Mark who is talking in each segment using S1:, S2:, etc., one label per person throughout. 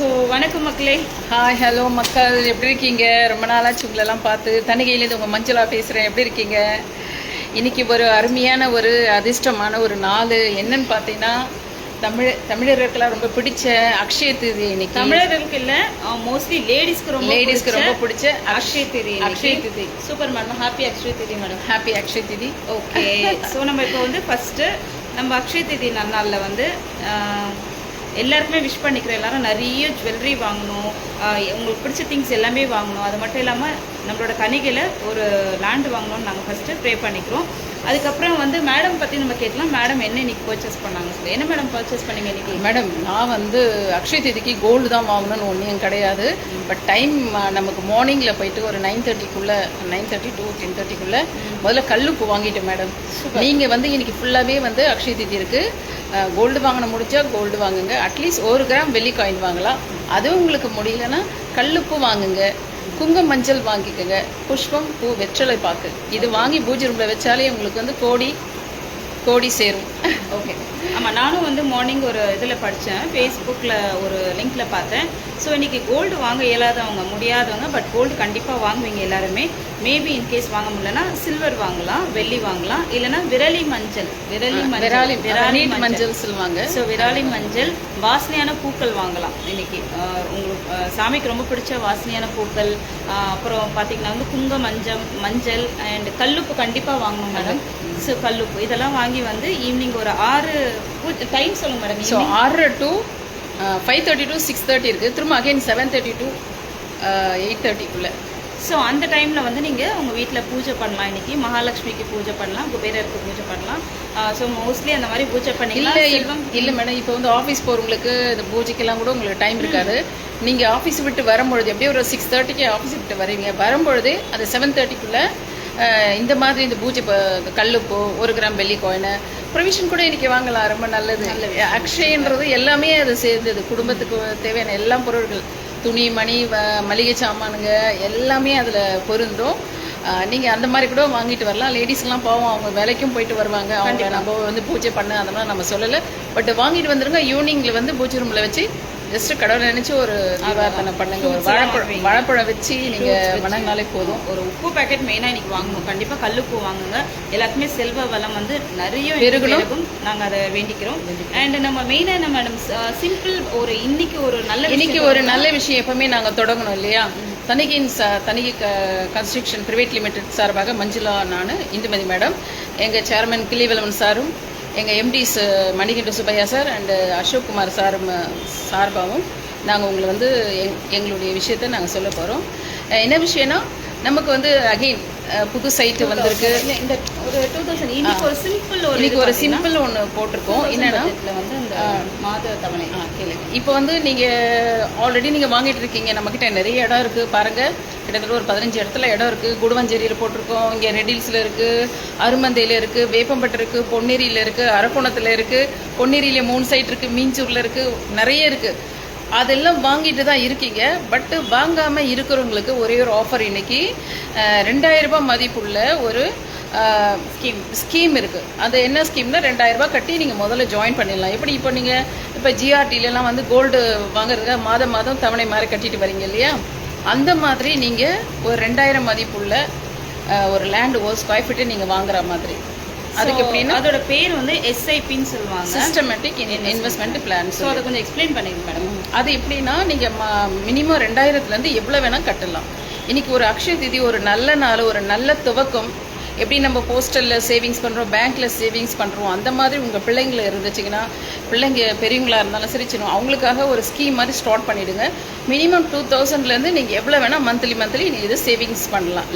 S1: So வணக்கம் மக்களே.
S2: Hi hello மக்கள், எப்படி இருக்கீங்க? ரொம்ப நாளாச்சு உங்களெல்லாம் பார்த்து. தனிகையிலேருந்து உங்கள் மஞ்சளா பேசுகிறேன். எப்படி இருக்கீங்க? இன்றைக்கி ஒரு அருமையான ஒரு அதிர்ஷ்டமான ஒரு நாள். என்னன்னு பார்த்தீங்கன்னா, தமிழர்களுக்கெல்லாம் ரொம்ப பிடிச்ச அக்ஷய தீதி. இன்னைக்கு
S1: தமிழர்களுக்கு இல்லை, மோஸ்ட்லி லேடிஸ்க்கு ரொம்ப பிடிச்ச
S2: அக்ஷய தீதி.
S1: அக்ஷய தீதி சூப்பர் மேடம். ஹாப்பி அக்ஷய தீதி மேடம்.
S2: ஹாப்பி அக்ஷய தீதி.
S1: ஓகே. ஸோ நம்ம இப்போ வந்து ஃபஸ்ட்டு நம்ம அக்ஷய தீதி நன்னாளில் வந்து எல்லாருக்குமே விஷ் பண்ணிக்கிறோம். எல்லாரும் நிறைய ஜுவல்லரி வாங்கணும், உங்களுக்கு பிடிச்ச திங்ஸ் எல்லாமே வாங்கணும். அது மட்டும் இல்லாமல் நம்மளோட கணிகையில் ஒரு லேண்டு வாங்கணும்னு நாங்கள் ஃபஸ்ட்டு ப்ரே பண்ணிக்கிறோம். அதுக்கப்புறம் வந்து மேடம் பற்றி நம்ம கேட்கலாம். மேடம் என்ன இன்னைக்கு பர்ச்சேஸ் பண்ணாங்க? சொல்லி என்ன மேடம் பர்ச்சேஸ் பண்ணீங்க இன்னைக்கு?
S2: மேடம், நான் வந்து அக்ஷய தீதிக்கு கோல்டு தான் வாங்கணும்னு ஒன்றும் கிடையாது. பட் டைம் நமக்கு மார்னிங்கில் போயிட்டு ஒரு 9:30 to 10:30 முதல்ல கல்லுப்பு வாங்கிட்டேன் மேடம். நீங்கள் வந்து இன்னைக்கு ஃபுல்லாகவே வந்து அக்ஷய தீதி இருக்குது. கோல்டு வாங்கின முடிஞ்சா கோல்டு வாங்குங்க. அட்லீஸ்ட் 1 கிராம் வெள்ளி காயின் வாங்கலாம். அதுவும் உங்களுக்கு முடியலன்னா கல்லுப்பு வாங்குங்க. குங்கும மஞ்சள் வாங்கிக்கோங்க. புஷ்பம், பூ, வெற்றலை பாக்கு இது வாங்கி பூஜை ரூமில் வச்சாலே உங்களுக்கு வந்து கோடி சேரும்.
S1: ஓகே. ஆமாம், நானும் வந்து மார்னிங் ஒரு இதில் படித்தேன், ஃபேஸ்புக்கில் ஒரு லிங்க்கில் பார்த்தேன். ஸோ இன்றைக்கி கோல்டு வாங்க இயலாதவங்க, முடியாதவங்க, பட் கோல்டு கண்டிப்பாக வாங்குவீங்க எல்லாருமே. மேபி இன்கேஸ் வாங்க முடியலன்னா சில்வர் வாங்கலாம், வெள்ளி வாங்கலாம், இல்லைனா விரலி மஞ்சள்
S2: சொல்லுவாங்க.
S1: ஸோ விராலி மஞ்சள், வாசனையான பூக்கள் வாங்கலாம். இன்னைக்கு உங்களுக்கு சாமிக்கு ரொம்ப பிடிச்ச வாசனையான பூக்கள். அப்புறம் பார்த்தீங்கன்னா வந்து மஞ்சள் அண்ட் கல்லுப்பு கண்டிப்பாக வாங்கணும் மேடம். ஸோ கல்லுப்பு இதெல்லாம் வாங்கி வந்து ஈவினிங் ஒரு 6 டைம் சொல்லுங்க மேடம்.
S2: ஸோ 6 to 5:30 to 6:30 இருக்குது. திரும்ப அகைன் 7:30 to 8:30
S1: ஸோ அந்த டைமில் வந்து நீங்கள் உங்கள் வீட்டில் பூஜை பண்ணலாம். இன்றைக்கி மகாலட்சுமிக்கு பூஜை பண்ணலாம், குபேரருக்கு பூஜை பண்ணலாம். ஸோ மோஸ்ட்லி அந்த மாதிரி பூஜை பண்ணிக்கலாம்.
S2: இல்லை மேடம், இப்போ வந்து ஆஃபீஸ் போகிறவங்களுக்கு இந்த பூஜைக்கெல்லாம் கூட உங்களுக்கு டைம் இருக்காது. நீங்கள் ஆஃபீஸ் விட்டு வரும்பொழுது எப்படியும் ஒரு 6:30 ஆஃபீஸ் விட்டு வரீங்க. வரும்பொழுது அது 7:30 இந்த மாதிரி இந்த பூஜை கல்லுப்போ 1 கிராம் வெள்ளி காயினு ப்ரொவிஷன் கூட இன்றைக்கி வாங்கலாம். ரொம்ப நல்லது. அக்ஷயன்றது எல்லாமே அது சேர்ந்தது. குடும்பத்துக்கு தேவையான எல்லா பொருட்கள், துணி, மணி, மளிகை சாமானுங்க எல்லாமே அதில் பொருந்தும். நீங்கள் அந்த மாதிரி கூட வாங்கிட்டு வரலாம். லேடிஸ்லாம் பாவம், அவங்க வேலைக்கும் போயிட்டு வருவாங்க. அவங்க நம்ம வந்து பூஜை பண்ண அந்த மாதிரி நம்ம சொல்லலை. பட் வாங்கிட்டு வந்துருங்க. ஈவினிங்கில் வந்து பூஜை ரூமில் வச்சு ஜஸ்ட் கடவுளை நினச்சி ஒரு தீபார்த்தனை பண்ணுங்க. ஒரு வாழைப்பழம் வச்சு நீங்கள் வணங்கினாலே போதும்.
S1: ஒரு உப்பு பேக்கெட் மெயினாக இன்னைக்கு வாங்கணும். கண்டிப்பாக கல்லுப்பு வாங்குங்க. எல்லாத்துக்குமே செல்வ வளம் வந்து நிறைய பெருகும். நாங்கள் அதை வேண்டிக்கிறோம். அண்ட் நம்ம மெயினாக நம்ம சிம்பிள் இன்னைக்கு ஒரு நல்ல விஷயம் எப்பவுமே நாங்கள் தொடங்கணும் இல்லையா? தனிகை கன்ஸ்ட்ரக்ஷன் பிரைவேட் லிமிடெட் சார்பாக மஞ்சுளா, நான், இந்துமதி மேடம், எங்கள் சேர்மன் கிளிவலவன் சாரும், எங்கள் எம்டிஸ் மணிகண்ட சுப்பையா சார் அண்டு அசோக் குமார் சார்பாகவும் நாங்கள் உங்களை வந்து எங்களுடைய விஷயத்த நாங்கள் சொல்ல போகிறோம். என்ன விஷயம்னா, நமக்கு வந்து அகெயின் புது சைட்டு வந்திருக்கு. இந்த ஒரு 2000 இன்னைக்கு
S2: ஒரு சிம்பிள் ஒன்று போட்டிருக்கோம். என்னன்னா
S1: வந்து இந்த மாத தவணை
S2: கேளுங்க. இப்போ வந்து நீங்கள் ஆல்ரெடி நீங்கள் வாங்கிட்டு இருக்கீங்க. நம்மக்கிட்ட நிறைய இடம் இருக்குது பாருங்கள். கிட்டத்தட்ட ஒரு 15 இடத்துல இடம் இருக்குது. குடுவஞ்சேரியில் போட்டிருக்கோம், இங்கே ரெடில்ஸில் இருக்குது, அருமந்தையில் இருக்குது, வேப்பம்பட்டு இருக்குது, பொன்னேரியில் இருக்குது, அரக்கோணத்தில் இருக்குது, பொன்னேரியில் 3 சைட் இருக்குது, மீஞ்சூரில் இருக்குது, நிறைய இருக்குது. அதெல்லாம் வாங்கிட்டு தான் இருக்கீங்க. பட்டு வாங்காமல் இருக்கிறவங்களுக்கு ஒரே ஒரு ஆஃபர். இன்னைக்கு 2000 ரூபாய் மதிப்புள்ள ஒரு ஸ்கீம் இருக்குது. அது என்ன ஸ்கீம்னா, 2000 ரூபாய் கட்டி நீங்கள் முதல்ல ஜாயின் பண்ணிடலாம். எப்படி இப்போ நீங்கள் இப்போ ஜிஆர்டிலலாம் வந்து கோல்டு வாங்குறதுக்கு மாதம் தவணை மாதிரி கட்டிட்டு வரீங்க இல்லையா? அந்த மாதிரி நீங்கள் ஒரு 2000 மதிப்புள்ள ஒரு லேண்டு ஒரு ஸ்கொயர் ஃபீட்டு நீங்கள் வாங்குற மாதிரி. அதுக்கு எப்படின்னா,
S1: அதோட பேர் வந்து எஸ்ஐபின்னு சொல்லுவாங்க,
S2: சிஸ்டமேட்டிக் இன்வெஸ்ட்மெண்ட் பிளான்.
S1: ஸோ அதை கொஞ்சம் எக்ஸ்பிளைன் பண்ணிடுங்க மேடம்.
S2: அது எப்படின்னா, நீங்கள் மினிமம் 2000 எவ்வளோ வேணால் கட்டலாம். இன்னைக்கு ஒரு அக்ஷய திதி, ஒரு நல்ல நாள், ஒரு நல்ல துவக்கம். எப்படி நம்ம போஸ்டலில் சேவிங்ஸ் பண்ணுறோம், பேங்க்கில் சேவிங்ஸ் பண்ணுறோம், அந்த மாதிரி உங்கள் பிள்ளைங்களை இருந்துச்சிங்கன்னா, பிள்ளைங்க பெரியவங்களாக இருந்தாலும் சரி, சின்ன அவங்களுக்காக ஒரு ஸ்கீம் மாதிரி ஸ்டார்ட் பண்ணிவிடுங்க. மினிமம் 2000 நீங்கள் எவ்வளோ வேணால் மந்த்லி நீங்கள் இது சேவிங்ஸ் பண்ணலாம்.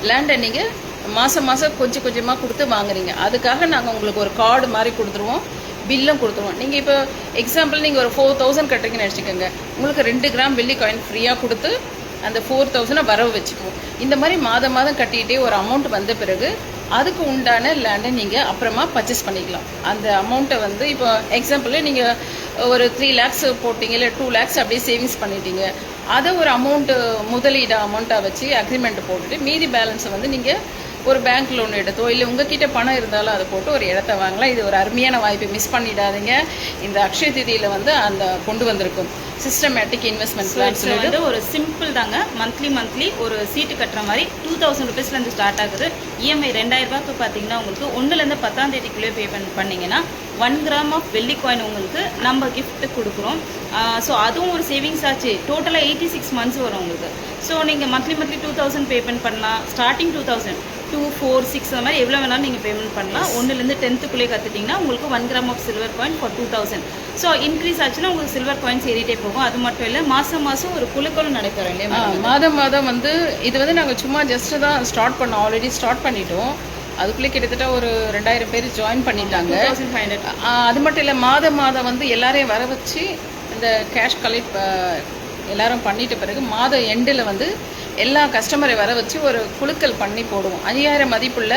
S2: லேண்டை நீங்கள் மாதம் கொஞ்சம் கொஞ்சமாக கொடுத்து வாங்குறீங்க. அதுக்காக நாங்கள் உங்களுக்கு ஒரு கார்டு மாதிரி கொடுத்துருவோம், பில்லும் கொடுத்துருவோம். நீங்கள் இப்போ எக்ஸாம்பிள் நீங்கள் ஒரு 4000 கட்டுறீங்கன்னு வச்சுக்கோங்க, உங்களுக்கு 2 கிராம் வெள்ளி காயின் ஃப்ரீயாக கொடுத்து அந்த 4000 வரவு வச்சுக்குவோம். இந்த மாதிரி மாதம் கட்டிகிட்டே ஒரு அமௌண்ட் வந்த பிறகு அதுக்கு உண்டான லேண்டை நீங்கள் அப்புறமா பர்ச்சேஸ் பண்ணிக்கலாம். அந்த அமௌண்ட்டை வந்து இப்போ எக்ஸாம்பிள் நீங்கள் ஒரு 3 lakhs போட்டிங்க, இல்லை 2 lakhs அப்படியே சேவிங்ஸ் பண்ணிட்டீங்க. அதை ஒரு முதலீடு அமௌண்ட்டாக வச்சு அக்ரிமெண்ட் போட்டுட்டு மீதி பேலன்ஸை வந்து நீங்கள் ஒரு பேங்க் லோன் எடுத்தோ இல்லை உங்ககிட்ட பணம் இருந்தாலும் அதை போட்டு ஒரு இடத்த வாங்கலாம். இது ஒரு அருமையான வாய்ப்பு, மிஸ் பண்ணிடாதீங்க. இந்த அக்ஷய திதியில் வந்து அந்த கொண்டு வந்திருக்கும் சிஸ்டமேட்டிக் இன்வெஸ்ட்மெண்ட் பிளான் சொல்லிட்டு
S1: ஒரு சிம்பிள் தாங்க. மந்த்லி ஒரு சீட்டு கட்டுற மாதிரி 2000 ருபீஸ்லேருந்து ஸ்டார்ட் ஆகுது. இஎம்ஐ 2000 ரூபாய்க்கு பார்த்தீங்கன்னா உங்களுக்கு 1லேருந்து 10ஆம் தேதிக்குள்ளே பே பண்ணிங்கன்னா 1 கிராம் ஆஃப் வெள்ளி காயின் உங்களுக்கு நம்ம கிஃப்ட் கொடுக்குறோம். ஸோ அதுவும் ஒரு சேவிங்ஸ் ஆச்சு. டோட்டலாக 86 மந்த்ஸ் வரும் உங்களுக்கு. ஸோ நீங்கள் மந்த்லி 2000 பேமெண்ட் பண்ணலாம். ஸ்டார்டிங் 2000, 2, 4, 6 அந்த மாதிரி எவ்வளோ வேணாலும் நீங்கள் பேமெண்ட் பண்ணலாம். 1லேருந்து 10க்குள்ளே கற்றுட்டிங்கன்னா உங்களுக்கு 1 gram of silver coin for 2000. So increase ஆச்சுன்னா உங்களுக்கு சில்வர் காயின்ஸ் ஏறிட்டே போகும். அது மட்டும் இல்லை, மாதம் ஒரு குழுக்களும் நடைபெறும் இல்லையா?
S2: மாதம் வந்து இது வந்து நாங்கள் சும்மா ஜஸ்ட்டு தான் ஸ்டார்ட் பண்ணோம். ஆல்ரெடி ஸ்டார்ட் பண்ணிட்டோம். அதுக்குள்ளே கிட்டத்தட்ட ஒரு 2000 பேர் ஜாயின் பண்ணிட்டாங்க.
S1: 2500.
S2: அது மட்டும் இல்லை, மாதம் வந்து எல்லாரையும் வர வச்சு இந்த கேஷ் கலெக்ட் எல்லாரும் பண்ணிட்ட பிறகு மாத எண்டில் வந்து எல்லா கஸ்டமரை வர வச்சு ஒரு குழுக்கள் பண்ணி போடுவோம். 5000 மதிப்புள்ள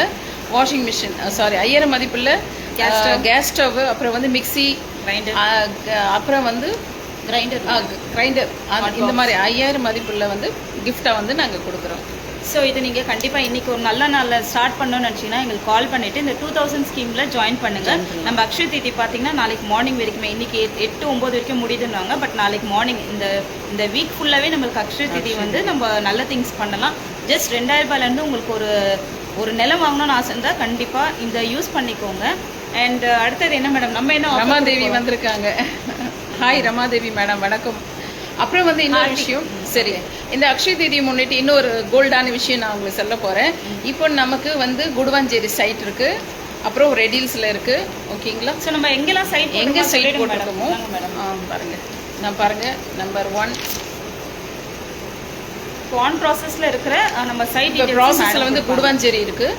S2: வாஷிங் மிஷின், 5000 மதிப்புள்ள கேஸ் ஸ்டவ், அப்புறம் வந்து மிக்சி, அப்புறம் வந்து கிரைண்டர், இந்த மாதிரி 5000 மதிப்புள்ள வந்து கிஃப்டாக வந்து நாங்கள் கொடுக்குறோம்.
S1: ஸோ இது நீங்கள் கண்டிப்பாக இன்றைக்கி ஒரு நல்ல நாளில் ஸ்டார்ட் பண்ணணும்னு நினச்சிங்கன்னா எங்களுக்கு கால் பண்ணிவிட்டு இந்த 2000 ஸ்கீமில் ஜாயின் பண்ணுங்கள். நம்ம அக்ஷய திதி பார்த்தீங்கன்னா நாளைக்கு மார்னிங் வரைக்குமே, இன்றைக்கி 8, 9 வரைக்கும் முடியுதுன்னுவாங்க. பட் நாளைக்கு மார்னிங் இந்த வீக் ஃபுல்லாகவே நம்மளுக்கு அக்ஷய திதி வந்து நம்ம நல்ல திங்ஸ் பண்ணலாம். ஜஸ்ட் 2000 ரூபாயிலேருந்து உங்களுக்கு ஒரு நிலம் வாங்கணும்னு ஆசை இருந்தால் கண்டிப்பாக இந்த யூஸ் பண்ணிக்கோங்க. அண்ட் அடுத்தது என்ன மேடம், நம்ம என்ன
S2: ரமாதேவி வந்திருக்காங்க. ஹாய் ரமாதேவி மேடம், வணக்கம். அப்புறம் வந்து இன்னொரு விஷயம், சரி, இந்த அக்ஷய திதியை முன்னிட்டு இன்னொரு கோல்டான விஷயம் நான் உங்களுக்கு சொல்ல போகிறேன். இப்போ நமக்கு வந்து குடுவாஞ்சேரி சைட் இருக்குது, அப்புறம் ரெடில்ஸில் இருக்குது. ஓகேங்களா?
S1: ஸோ நம்ம எங்கெல்லாம் சைட்
S2: போட்டுருக்கோமோ பாருங்கள். பாருங்கள், நம்பர் 1
S1: ஆன் ப்ராசஸில் இருக்கிற நம்ம சைட்
S2: ப்ராசஸில் வந்து குடுவாஞ்சேரி இருக்குது,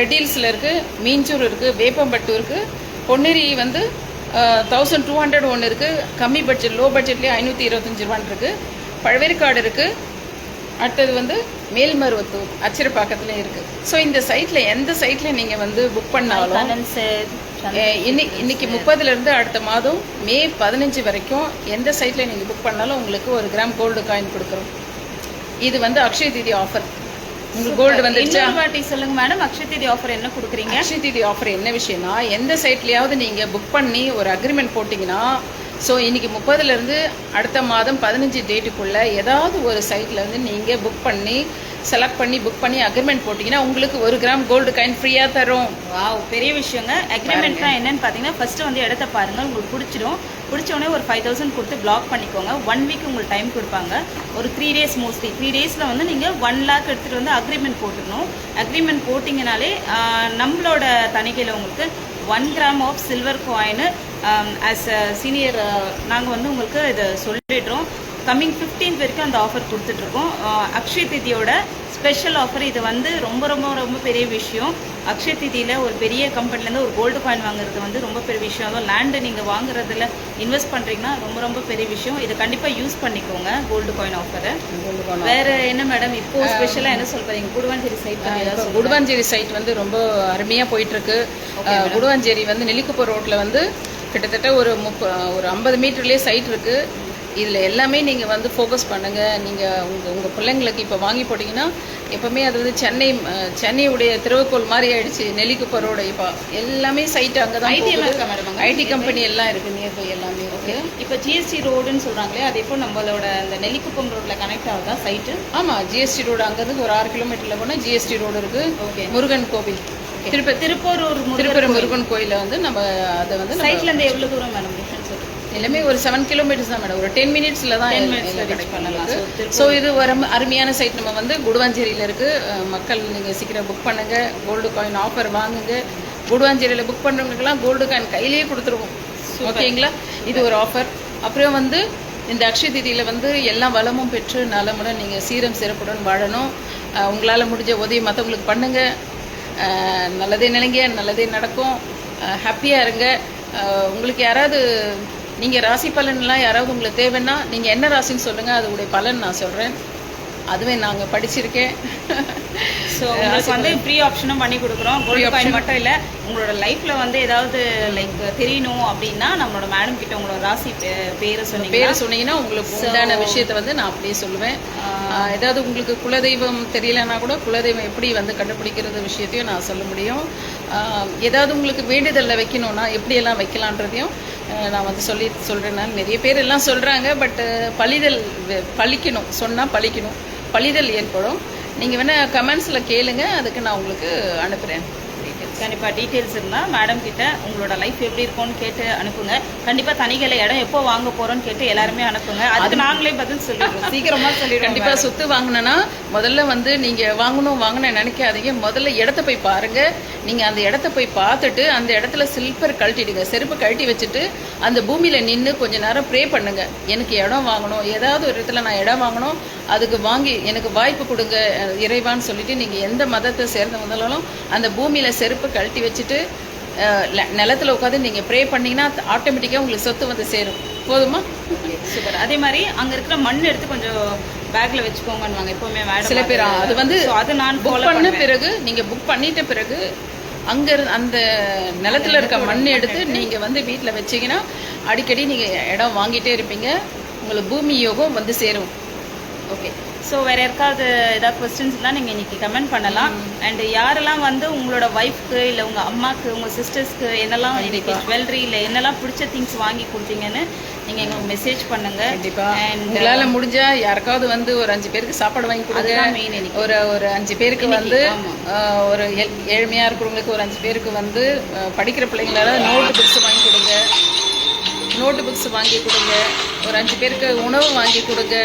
S2: ரெடில்ஸில் இருக்குது, மீஞ்சூர் இருக்குது, வேப்பம்பட்டு இருக்குது, பொன்னேரி வந்து 1200 ஒன்று இருக்குது. கம்மி பட்ஜெட், லோ பட்ஜெட்லேயே 525 ரூபான்னு இருக்குது. பழவேற்காடு இருக்குது. அடுத்தது வந்து மேல்மருவத்தூர் அச்சிரப்பாக்கத்துலேயும் இருக்குது. ஸோ இந்த சைட்டில் எந்த சைட்டில் நீங்கள் வந்து புக் பண்ணாலும் இன்னைக்கு 30லேருந்து அடுத்த மாதம் மே 15 வரைக்கும் எந்த சைட்டில் நீங்கள் புக் பண்ணாலும் உங்களுக்கு 1 கிராம் கோல்டு காயின் கொடுக்குறோம். இது வந்து அக்ஷய திதி ஆஃபர். உங்களுக்கு கோல்டு வந்துருச்சா?
S1: வாட்டி சொல்லுங்க மேடம், அக்ஷய திதி ஆஃபர் என்ன கொடுக்குறீங்க?
S2: அக்ஷய திதி ஆஃபர் என்ன விஷயம்னா, எந்த சைட்லயாவது நீங்க புக் பண்ணி ஒரு அக்ரிமெண்ட் போட்டிங்கன்னா, ஸோ இன்னைக்கு 30லேருந்து அடுத்த மாதம் 15 டேட்டுக்குள்ள ஏதாவது ஒரு சைட்ல வந்து நீங்க புக் பண்ணி செலக்ட் பண்ணி புக் பண்ணி அக்ரிமெண்ட் போட்டிங்கன்னா உங்களுக்கு 1 கிராம் கோல்டு காயின் ஃப்ரீயாக தரும்.
S1: வாவ், பெரிய விஷயங்க. அக்ரிமெண்ட்னா என்னன்னு பார்த்தீங்கன்னா, ஃபர்ஸ்ட் வந்து இடத்த பாருங்கள், உங்களுக்கு பிடிச்சிடும். பிடிச்சோடனே ஒரு 5000 கொடுத்து பிளாக் பண்ணிக்கோங்க. 1 வீக் உங்களுக்கு டைம் கொடுப்பாங்க. ஒரு 3 டேஸ், மோஸ்ட்லி 3 டேஸில் வந்து நீங்கள் 1 லேக் எடுத்துகிட்டு வந்து அக்ரிமெண்ட் போட்டுக்கணும். அக்ரிமெண்ட் போட்டிங்கனாலே நம்மளோட தணிக்கையில் உங்களுக்கு 1 gram of silver coin as a senior நாங்கள் வந்து உங்களுக்கு இதை சொல்லிடுறோம். கம்மிங் 15th வரைக்கும் அந்த ஆஃபர் கொடுத்துட்ருக்கோம். அக்ஷய திதியோட ஸ்பெஷல் ஆஃபர் இது வந்து ரொம்ப ரொம்ப ரொம்ப பெரிய விஷயம். அக்ஷய திதியில் ஒரு பெரிய கம்பெனிலேருந்து ஒரு கோல்டு காயின் வாங்குறது வந்து ரொம்ப பெரிய விஷயம். அதுவும் லேண்டு நீங்கள் வாங்குறதுல இன்வெஸ்ட் பண்ணுறீங்கன்னா ரொம்ப ரொம்ப பெரிய விஷயம். இதை கண்டிப்பாக யூஸ் பண்ணிக்கோங்க, கோல்டு காயின் ஆஃபரை. வேறு என்ன மேடம் இப்போ ஸ்பெஷலாக என்ன சொல்கிறீங்க? குடுவாஞ்சேரி சைட்
S2: குடுவாஞ்சேரி சைட் வந்து ரொம்ப அருமையாக போயிட்டுருக்கு. குடுவாஞ்சேரி வந்து நெல்லிக்குப்பம் ரோட்டில் வந்து கிட்டத்தட்ட ஒரு 50 மீட்டர்லேயே சைட் இருக்குது. இதில் எல்லாமே நீங்கள் வந்து ஃபோக்கஸ் பண்ணுங்கள். நீங்கள் உங்கள் பிள்ளைங்களுக்கு இப்போ வாங்கி போட்டிங்கன்னா, எப்போவுமே அது வந்து சென்னையுடைய திருவக்கோள் மாதிரி ஆயிடுச்சு நெல்லிக்குப்பம் ரோடு. இப்போ எல்லாமே சைட் அங்கே தான் ஐடி கம்பெனி எல்லாம் இருக்குது, நியர்பை எல்லாமே இருக்குது.
S1: இப்போ ஜிஎஸ்டி ரோடுன்னு சொல்கிறாங்களே, அது இப்போ நம்மளோட அந்த நெல்லிக்குப்பம் ரோட்டில் கனெக்ட் ஆகுதா சைட்டு?
S2: ஆமாம், ஜிஎஸ்டி ரோடு அங்கேருந்து ஒரு 6 கிலோமீட்டரில் போனால் ஜிஎஸ்டி ரோடு இருக்குது.
S1: ஓகே,
S2: முருகன் கோவில், திருப்பூர் முருகன் கோயிலில் வந்து நம்ம அதை வந்து
S1: சைட்லேருந்து எவ்வளோ தூரம் மேடம் டிஃப்ரென்ஸ்?
S2: எல்லாமே ஒரு 7 கிலோமீட்டர்ஸ் தான் மேடம். ஒரு 10 மினிட்ஸில் தான் பண்ணலாம். ஸோ இது ஒரு அருமையான சைட். நம்ம வந்து குடுவாஞ்சேரியில் இருக்குது. மக்கள் நீங்கள் சீக்கிரம் புக் பண்ணுங்கள், கோல்டு காயின் ஆஃபர் வாங்குங்க. குடுவாஞ்சேரியில் புக் பண்ணுறவங்களுக்குலாம் கோல்டு காயின் கையிலேயே கொடுத்துருவோம். ஓகேங்களா? இது ஒரு ஆஃபர். அப்புறம் வந்து இந்த அக்ஷய திதியில் வந்து எல்லா வளமும் பெற்று நலமுடன் நீங்கள் சீரம் சிறப்புடன் வாழணும். உங்களால் முடிஞ்ச உதவி மற்றவங்களுக்கு பண்ணுங்கள். நல்லதே நினைங்க, நல்லதே நடக்கும். ஹாப்பியாக இருங்க. உங்களுக்கு யாராவது நீங்கள் ராசி பலன்லாம் யாராவது உங்களுக்கு தேவைன்னா நீங்கள் என்ன ராசின்னு சொல்லுங்கள், அதோடைய பலன் நான் சொல்கிறேன். அதுவே நாங்கள் படிச்சிருக்கேன்.
S1: ஸோ உங்களுக்கு வந்து ஃப்ரீ ஆப்ஷனும் பண்ணி கொடுக்குறோம். கோல்டு காயின் மட்டும் இல்லை, உங்களோட லைஃப்பில் வந்து ஏதாவது லைக் தெரியணும் அப்படின்னா நம்மளோட மேடம் கிட்ட உங்களோட ராசி பேரை
S2: சொன்னீங்கன்னா உங்களுக்கு உண்டான விஷயத்தை வந்து நான் அப்படியே சொல்லுவேன். ஏதாவது உங்களுக்கு குலதெய்வம் தெரியலன்னா கூட குலதெய்வம் எப்படி வந்து கண்டுபிடிக்கிறது விஷயத்தையும் நான் சொல்ல முடியும். ஏதாவது உங்களுக்கு வேண்டுதலில் வைக்கணும்னா எப்படியெல்லாம் வைக்கலான்றதையும் நான் வந்து சொல்கிறேன். நான் நிறைய பேர் எல்லாம் சொல்கிறாங்க, பட் பழிக்கணும், சொன்னால் பழிதல் ஏற்படும். நீங்கள் வேணால் கமெண்ட்ஸில் கேளுங்க, அதுக்கு நான் உங்களுக்கு அனுப்புகிறேன்.
S1: கண்டிப்பாக டீட்டெயில்ஸ் இருந்தால் மேடம் கிட்ட உங்களோட லைஃப் எப்படி இருக்கும்னு கேட்டு அனுப்புங்க. கண்டிப்பாக தனிகளை இடம் எப்போ வாங்க போகிறோன்னு கேட்டு எல்லாருமே அனுப்புங்க. அதுக்கு நாங்களே பதில் சொல்லிடுறோம், சீக்கிரமாக சொல்லிடுறோம்.
S2: கண்டிப்பாக சொத்து வாங்கினா முதல்ல வந்து நீங்கள் வாங்கணும்னு நினைக்காதீங்க. முதல்ல இடத்த போய் பாருங்கள். நீங்கள் அந்த இடத்த போய் பார்த்துட்டு அந்த இடத்துல சில்பர் கழட்டிடுங்க, செருப்பு கழட்டி வச்சுட்டு அந்த பூமியில் நின்று கொஞ்ச நேரம் ப்ரே பண்ணுங்க. எனக்கு இடம் வாங்கணும், ஏதாவது ஒரு இடத்துல நான் இடம் வாங்கணும், அதுக்கு வாங்கி எனக்கு வாய்ப்பு கொடுங்க இறைவான்னு சொல்லிட்டு நீங்கள் எந்த மதத்தை சேர்ந்த முதலும் அந்த பூமியில் செருப்பு கழட்டி வச்சுட்டு நிலத்தில் உட்காந்து நீங்கள் ப்ரே பண்ணிங்கன்னா ஆட்டோமேட்டிக்காக உங்களுக்கு சொத்து வந்து சேரும். போதுமா?
S1: சூப்பர். அதே மாதிரி அங்கே இருக்கிற மண் எடுத்து கொஞ்சம் பேக்கில் வச்சுக்கோங்கன்னு எப்போவுமே
S2: சில பேர் அது வந்து
S1: அது நான்
S2: புக் பண்ண பிறகு நீங்கள் புக் பண்ணிட்ட பிறகு அங்கே அந்த நிலத்தில் இருக்க மண் எடுத்து நீங்கள் வந்து வீட்டில் வச்சிங்கன்னா அடிக்கடி நீங்கள் இடம் வாங்கிட்டே இருப்பீங்க, உங்களுக்கு பூமி யோகம் வந்து சேரும்.
S1: ஓகே. ஸோ வேறு யாருக்காவது ஏதாவது கொஸ்டின்ஸ்லாம் நீங்கள் இன்றைக்கி கமெண்ட் பண்ணலாம். அண்டு யாரெல்லாம் வந்து உங்களோட ஒய்ஃப்க்கு இல்லை உங்கள் அம்மாவுக்கு உங்கள் சிஸ்டர்ஸ்க்கு என்னெல்லாம் இன்றைக்கி ஜுவல்லரி இல்லை என்னெல்லாம் பிடிச்ச திங்ஸ் வாங்கி கொடுத்தீங்கன்னு நீங்கள் எங்களுக்கு மெசேஜ் பண்ணுங்கள்.
S2: கண்டிப்பாக அண்ட் உங்களால் முடிஞ்சால் யாருக்காவது வந்து ஒரு 5 பேருக்கு சாப்பாடு வாங்கி கொடுங்க.
S1: மெயின்
S2: ஒரு 5 பேருக்கு வந்து ஒரு ஏழ்மையாக இருக்கிறவங்களுக்கு ஒரு 5 பேருக்கு வந்து படிக்கிற பிள்ளைங்களால நோட்டு புக்ஸ் வாங்கி கொடுங்க. ஒரு 5 பேருக்கு உணவு வாங்கி கொடுங்க.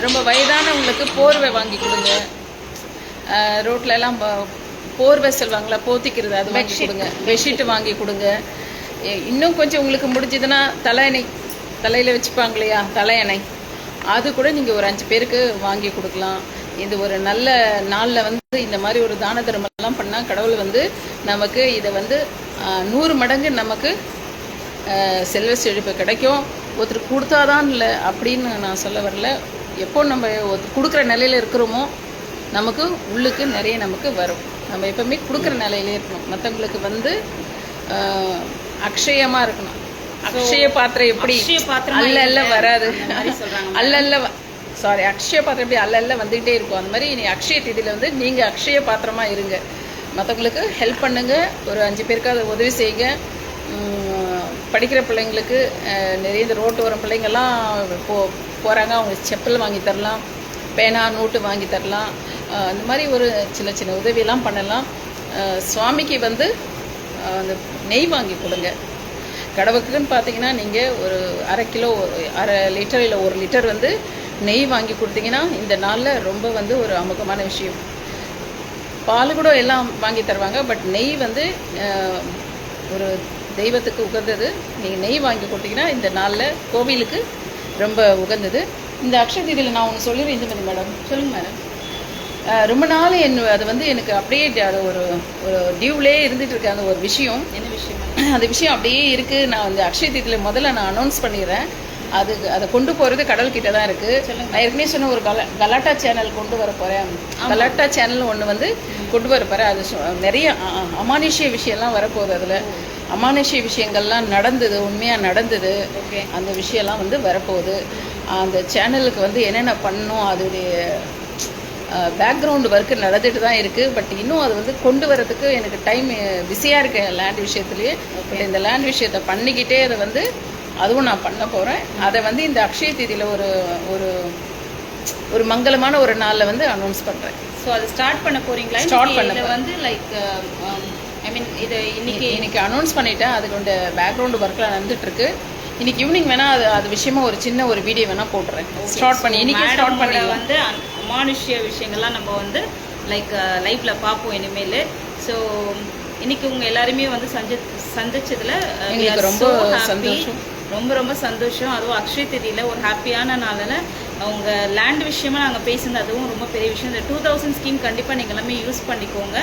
S2: ரொம்ப வயதானவங்களுக்கு போர்வை வாங்கி கொடுங்க. ரோட்லலாம் போர்வை சொல்லுவாங்களா, போத்திக்கிறது, அது வாங்கி கொடுங்க. பெட்ஷீட்டு வாங்கி கொடுங்க. இன்னும் கொஞ்சம் உங்களுக்கு முடிஞ்சதுன்னா தலையில் வச்சுப்பாங்க இல்லையா, தலையணை, அது கூட நீங்கள் ஒரு 5 பேருக்கு வாங்கி கொடுக்கலாம். இது ஒரு நல்ல நாளில் வந்து இந்த மாதிரி ஒரு தான தர்மம்லாம் பண்ணால் கடவுள் வந்து நமக்கு இதை வந்து 100 மடங்கு நமக்கு செல்வ செழிப்பு கிடைக்கும். ஒருத்தர் கொடுத்தாதான் இல்லை அப்படின்னு நான் சொல்ல வரல. எப்போ நம்ம கொடுக்குற நிலையில் இருக்கிறோமோ நமக்கு உள்ளுக்கு நிறைய நமக்கு வரும். நம்ம எப்பவுமே கொடுக்குற நிலையிலே இருக்கணும். மற்றவங்களுக்கு வந்து அக்ஷயமாக இருக்கணும். அக்ஷய பாத்திரம் எப்படி அல்ல வராது, அக்ஷய பாத்திரம் எப்படி அல்ல வந்துகிட்டே இருக்கும். அந்த மாதிரி நீ அக்ஷய திதியில் வந்து நீங்கள் அக்ஷய பாத்திரமாக இருங்க. மற்றவங்களுக்கு ஹெல்ப் பண்ணுங்கள். ஒரு 5 பேருக்கு அதை உதவி செய்யுங்க. படிக்கிற பிள்ளைங்களுக்கு நிறைய இந்த ரோட்டு வரும் பிள்ளைங்கள்லாம் போகிறாங்க, அவங்களுக்கு செப்பல் வாங்கி தரலாம், பேனா நோட்டு வாங்கி தரலாம். அந்த மாதிரி ஒரு சின்ன சின்ன உதவியெல்லாம் பண்ணலாம். சுவாமிக்கு வந்து அந்த நெய் வாங்கி கொடுங்க. கடவுளுக்குன்னு பார்த்தீங்கன்னா நீங்கள் ஒரு 1/2 கிலோ 1/2 லிட்டர் இல்லை 1 லிட்டர் வந்து நெய் வாங்கி கொடுத்தீங்கன்னா இந்த நாளில் ரொம்ப வந்து ஒரு அமுகமான விஷயம். பால் கூட எல்லாம் வாங்கி தருவாங்க, பட் நெய் வந்து ஒரு தெய்வத்துக்கு உகந்தது. நீங்கள் நெய் வாங்கி கொடுத்தீங்கன்னா இந்த நாளில் கோவிலுக்கு ரொம்ப உகந்தது. இந்த அக்ஷய தீதியில் நான் ஒன்று சொல்லிடுறேன். இந்துமதி மேடம் சொல்லுங்கள் மேடம். ரொம்ப நாள் அது வந்து எனக்கு அப்படியே அது ஒரு டியூவிலே இருந்துகிட்டு இருக்கு. அந்த ஒரு விஷயம்,
S1: என்ன விஷயம்?
S2: அந்த விஷயம் அப்படியே இருக்குது. நான் அந்த அக்ஷய தீதியில் முதல்ல நான் அனௌன்ஸ் பண்ணிடுறேன். அதை கொண்டு போகிறது கடவுள்கிட்ட தான் இருக்குது. நான் ஏற்கனவே சொன்ன ஒரு கலாட்டா சேனல் கொண்டு வர போகிறேன். கலாட்டா சேனல் ஒன்று வந்து கொண்டு வர போகிறேன். அது நிறைய அமானுஷ்ய விஷயம்லாம் வரப்போகுது. அதில் அமானுஷ்ய விஷயங்கள்லாம் நடந்தது, உண்மையாக நடந்தது. அந்த விஷயம்லாம் வந்து வரப்போகுது. அந்த சேனலுக்கு வந்து என்னென்ன பண்ணணும், அதோடைய பேக்ரவுண்டு ஒர்க்கு நடந்துட்டு தான் இருக்குது. பட் இன்னும் அது வந்து கொண்டு வரதுக்கு எனக்கு டைம் பிஸியாக இருக்கேன் லேண்ட் விஷயத்துலேயே. பட் இந்த லேண்ட் விஷயத்தை பண்ணிக்கிட்டே அதை வந்து அதுவும் நான் பண்ண போகிறேன். அதை வந்து இந்த அக்ஷய தீதியில் ஒரு மங்களமான ஒரு நாளில் வந்து அனௌன்ஸ் பண்ணுறேன்.
S1: ஸோ அது ஸ்டார்ட் பண்ண போகிறீங்களா?
S2: ஸ்டார்ட் பண்ண
S1: வந்து லைக் ஐ மீன் இது
S2: இன்னைக்கு அனௌன்ஸ் பண்ணிட்டேன். அதுக்கு வந்து பேக்ரவுண்டு ஒர்க்கில் நடந்துட்டுருக்கு. இன்னைக்கு ஈவினிங் வேணால் அது விஷயமா ஒரு சின்ன ஒரு வீடியோ வேணால் போட்டுறேன். ஸ்டார்ட் பண்ணி இன்னைக்கு ஸ்டார்ட் பண்ணி
S1: வந்து அமானுஷ்ய விஷயங்கள்லாம் நம்ம வந்து லைக் லைஃப்பில் பார்ப்போம் இனிமேல். ஸோ இன்னைக்கு உங்கள் எல்லாருமே வந்து சந்திச்சதில்
S2: எங்களுக்கு ரொம்ப சந்தோஷம்.
S1: ரொம்ப ரொம்ப சந்தோஷம். அதுவும் அக்ஷய திதியில் ஒரு ஹாப்பியான நாளில் அவங்க லேண்ட் விஷயமா நாங்கள் பேசுனது அதுவும் ரொம்ப பெரிய விஷயம். இந்த 2000 ஸ்கீம் கண்டிப்பாக நீங்கள் எல்லாமே யூஸ் பண்ணிக்கோங்க.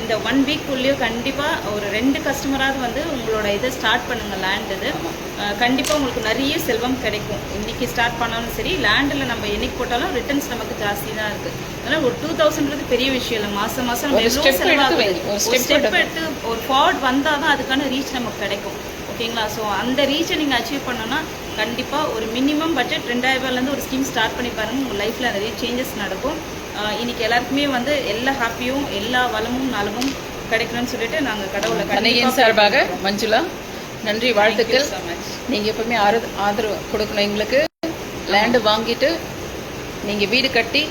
S1: இந்த 1 வீக்குள்ளேயும் கண்டிப்பாக ஒரு 2 கஸ்டமராவது வந்து உங்களோட இதை ஸ்டார்ட் பண்ணுங்கள். லேண்ட் இது கண்டிப்பாக உங்களுக்கு நிறைய செல்வம் கிடைக்கும். இன்றைக்கி ஸ்டார்ட் பண்ணாலும் சரி, லேண்டில் நம்ம என்னைக்கு போட்டாலும் ரிட்டர்ன்ஸ் நமக்கு ஜாஸ்தி தான் இருக்குது. அதனால் ஒரு 2000ன்றது பெரிய விஷயம் இல்லை. மாதம் நம்ம எவ்வளோ செலவாகுது, ஒரு ஸ்டெப் எடுத்து ஒரு ஃபார்வர்ட் வந்தால் தான் அதுக்கான ரீச் நமக்கு கிடைக்கும். ஓகேங்களா? ஸோ அந்த ரீச்சை நீங்கள் அச்சீவ் பண்ணோன்னா கண்டிப்பாக ஒரு மினிமம் பட்ஜெட் 2000 ரூபாயிலேருந்து ஒரு ஸ்கீம் ஸ்டார்ட் பண்ணி பாருங்கள். உங்கள் லைஃப்பில் நிறைய சேஞ்சஸ் நடக்கும். இன்றைக்கி எல்லாருக்குமே வந்து எல்லா ஹாப்பியும் எல்லா வளமும் நலமும் கிடைக்கணும்னு சொல்லிட்டு நாங்கள் கடவுளை
S2: கண்ணகியின் சார்பாக மஞ்சுளா நன்றி, வாழ்த்துக்கள். நீங்கள் எப்பவுமே ஆதரவு கொடுக்கணும் எங்களுக்கு. லேண்டு வாங்கிட்டு நீங்கள் வீடு கட்டி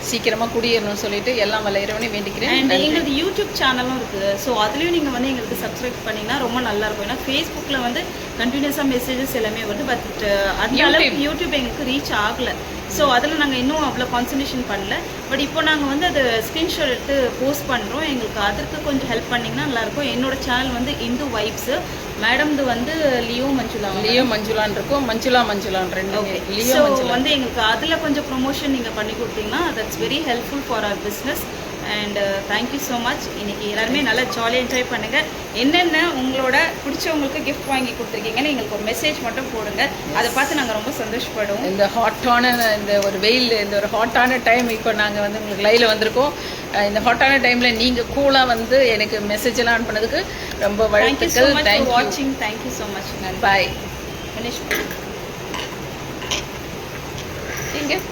S2: சீக்கிரமாக குடியேறணும்னு சொல்லிட்டு எல்லாம் வல்ல இறைவனை வேண்டிக்கிறேன்.
S1: அண்ட் எங்களுக்கு யூடியூப் சேனலும் இருக்குது. ஸோ அதுலேயும் நீங்கள் வந்து எங்களுக்கு சப்ஸ்கிரைப் பண்ணிங்கன்னா ரொம்ப நல்லாயிருக்கும். ஏன்னா ஃபேஸ்புக்கில் வந்து கண்டினியூஸாக மெசேஜஸ் எல்லாமே வருது. பட் அந்த அளவுக்கு யூடியூப் எங்களுக்கு ரீச் ஆகலை. ஸோ அதில் நாங்கள் இன்னும் அவ்வளோ கான்சன்ட்ரேஷன் பண்ணல. பட் இப்போ நாங்கள் வந்து அது ஸ்க்ரீன்ஷாட் எடுத்து போஸ்ட் பண்ணுறோம். எங்களுக்கு அதற்கு கொஞ்சம் ஹெல்ப் பண்ணிங்கன்னா நல்லாயிருக்கும். என்னோட சேனல் வந்து இந்து வைப்ஸு, மேடம்து வந்து லியோ மஞ்சுளான் இருக்கும். மஞ்சுளான் ரெண்டு.
S2: லியோ
S1: வந்து எங்களுக்கு அதில் கொஞ்சம் ப்ரொமோஷன் நீங்கள் பண்ணி கொடுத்தீங்கன்னா that's very helpful for our business. And thank you so much. இன்றைக்கி எல்லாருமே நல்லா ஜாலியாக என்ஜாய் பண்ணுங்கள். என்னென்ன உங்களோட பிடிச்சவங்களுக்கு கிஃப்ட் வாங்கி கொடுத்துருக்கீங்கன்னு எங்களுக்கு ஒரு மெசேஜ் மட்டும் போடுங்க. அதை பார்த்து நாங்கள் ரொம்ப சந்தோஷப்படுவோம்.
S2: இந்த ஹாட்டான இந்த ஒரு வெயில், இந்த ஒரு ஹாட்டான டைம் இப்போ நாங்கள் வந்து உங்களுக்கு லைவில் வந்திருக்கோம். இந்த ஹாட்டான டைமில் நீங்கள் கூலாக வந்து எனக்கு மெசேஜ் எல்லாம் ஆன் பண்ணதுக்கு ரொம்ப வாழ்த்துக்கள்.
S1: தேங்க்யூ வாட்சிங். Thank you so much.
S2: Bye.
S1: Finish.
S2: நீங்கள்